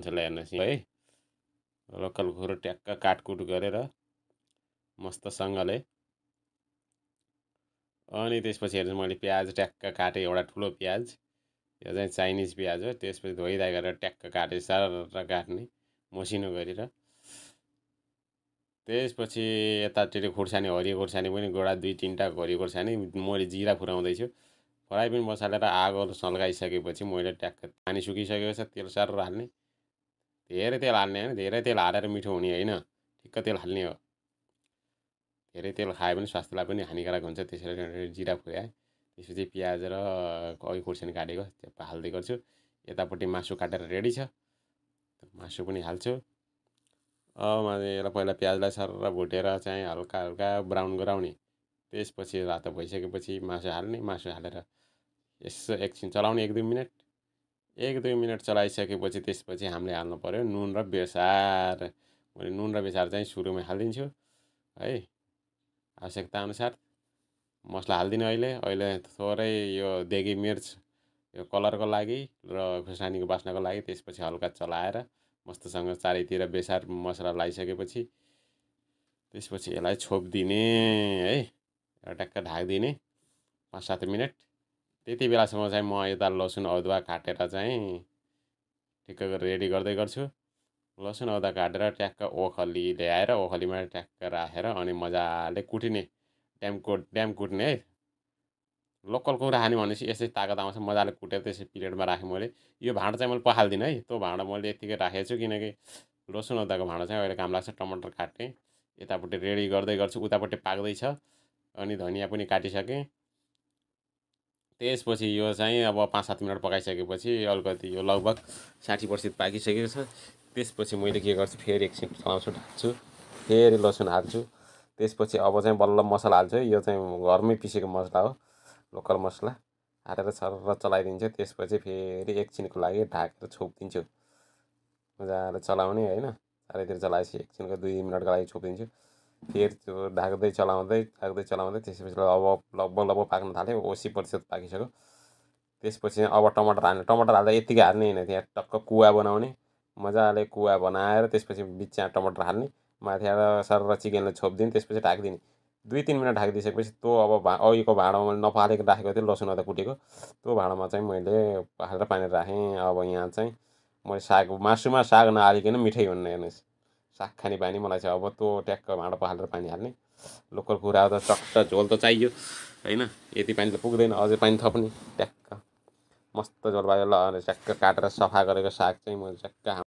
मान्छेलाई हेर्नुहोस् है लोकल कुखुरा ट्याक्क काटकुट गरेर मस्तसँगले अनि त्यसपछि हेर्नुहोस् मैले प्याज ट्याक्क काटेँ एउटा ठुलो प्याज यो चाहिँ चाइनिज प्याज हो त्यसपछि धोइधाइ गरेर ट्याक्क काटेँ सरर काट्ने मसिनो गरेर त्यसपछि यतातिर खुर्सानी हरियो खुर्सानी पनि गोडा 2-3टा हरियो खुर्सानी मैले जिरा फुराउँदैछु फ्राई पनि बसालेर आगो सल्काइसकेपछि मैले ट्याक्क पानी सुकिसकेको छ तेल सरर हाल्ने धेरै तेल हाल्ने होइन धेरै तेल हालेर मिठो हुने होइन ठिक्क तेल हाल्ने हो धेरै तेल खायो भने स्वास्थ्यलाई पनि हानिकारक हुन्छ त्यसैले जिरा फुराएँ त्यसपछि प्याज र अघि खुर्सानी काटेको त्यो हाल्दै गर्छु यतापट्टि मासु काटेर रेडी छ मासु पनि हाल्छु मैले यसलाई पहिला प्याजलाई सरर भुटेर चाहिँ हल्का हल्का ब्राउन गराउने त्यसपछि रातो भइसकेपछि मासु हाल्ने मासु हालेर यसो एकछिन चलाउने 1-2 मिनट 1-2 मिनट चलाइसकेपछि त्यसपछि हामीले हाल्नु पर्यो नुन र बेसार मैले नुन र बेसार चाहिँ सुरुमै हालिदिन्छु है आवश्यकता अनुसार मसला हाल्दिनँ अहिले थोरै यो देगी मिर्च यो कलरको लागि र खुर्सानीको बास्नाको लागि त्यसपछि हल्का चलाएर मस्तसँग चारैतिर बेसार मसला लगाइसकेपछि त्यसपछि यसलाई छोपिदिने है ट्याक्क ढाकिदिने 5-7 मिनट त्यति बेलासम्म चाहिँ म यता लसुन अदुवा काटेर चाहिँ ठिक्क गरेर रेडी गर्दै गर्छु लसुन अदुवा काटेर ट्याक्क ओखली ल्याएर ओखलीमा ट्याक्क राखेर अनि मजाले कुटिने ड्याम कुट्ने है लोकल कुखुरा खाने भनेपछि यसै तागत आउँछ मजाले कुटेर त्यसै प्लेटमा राखेँ मैले यो भाँडा चाहिँ मैले पखाल्दिनँ है त्यो भाँडा मैले यत्तिकै राखेको छु किनकि लसुन अदुवाको भाँडा चाहिँ अहिले काम लाग्छ टमाटर काट्ने यतापट्टि रेडी गर्दै गर्छु उतापट्टि पाक्दैछ अनि धनियाँ पनि काटिसकेँ त्यसपछि यो चाहिँ अब 5-7 मिनट पकाइसकेपछि अलिकति यो लगभग 60% पाकिसकेको छ त्यसपछि मैले के गर्छु फेरि एकछिन चलाउँछु ढाक्छु फेरि लसुन हाल्छु त्यसपछि अब चाहिँ बल्ल मसला हाल्छु है यो चाहिँ घरमै पिसेको मसला हो लोकल मसला हालेर सरर चलाइदिन्छु त्यसपछि फेरि एकछिनको लागि ढाकेर छोपिदिन्छु मजाले चलाउने होइन चारैतिर चलाएपछि एकछिनको 2 मिनटको लागि छोपिदिन्छु फेरि त्यो ढाक्दै चलाउँदै त्यसपछि अब लगभग पाक्न थाल्यो 80% पाकिसक्यो त्यसपछि अब टमाटर हाल्दा यत्तिकै हाल्ने होइन त्यहाँ टक्क कुवा बनाउने मजाले कुवा बनाएर त्यसपछि बिचमा टमाटर हाल्ने माथिबाट सरर चिकनलाई छोपिदिने त्यसपछि ढाकिदिने 2-3 मिनट ढाकिदिइसकेपछि त्यो अब अघिको भाँडामा मैले नपखालेको राखेको थिएँ लसुन अदुवा कुटेको त्यो भाँडामा चाहिँ मैले पखालेर पानी राखेँ अब यहाँ चाहिँ मैले साग मासुमा साग नहालिकन मिठै हुन्न हेर्नुहोस् साग खाने बानी मलाई चाहिँ अब त्यो ट्याक्क भाँडा पखालेर पानी हाल्ने लोकल कुखुरा त चट्ट झोल त चाहियो होइन यति पानी त पुग्दैन अझै पानी थप्ने ट्याक्क मस्त झोल भयो ल ट्याक्क काटेर सफा गरेको साग चाहिँ मैले ट्याक्क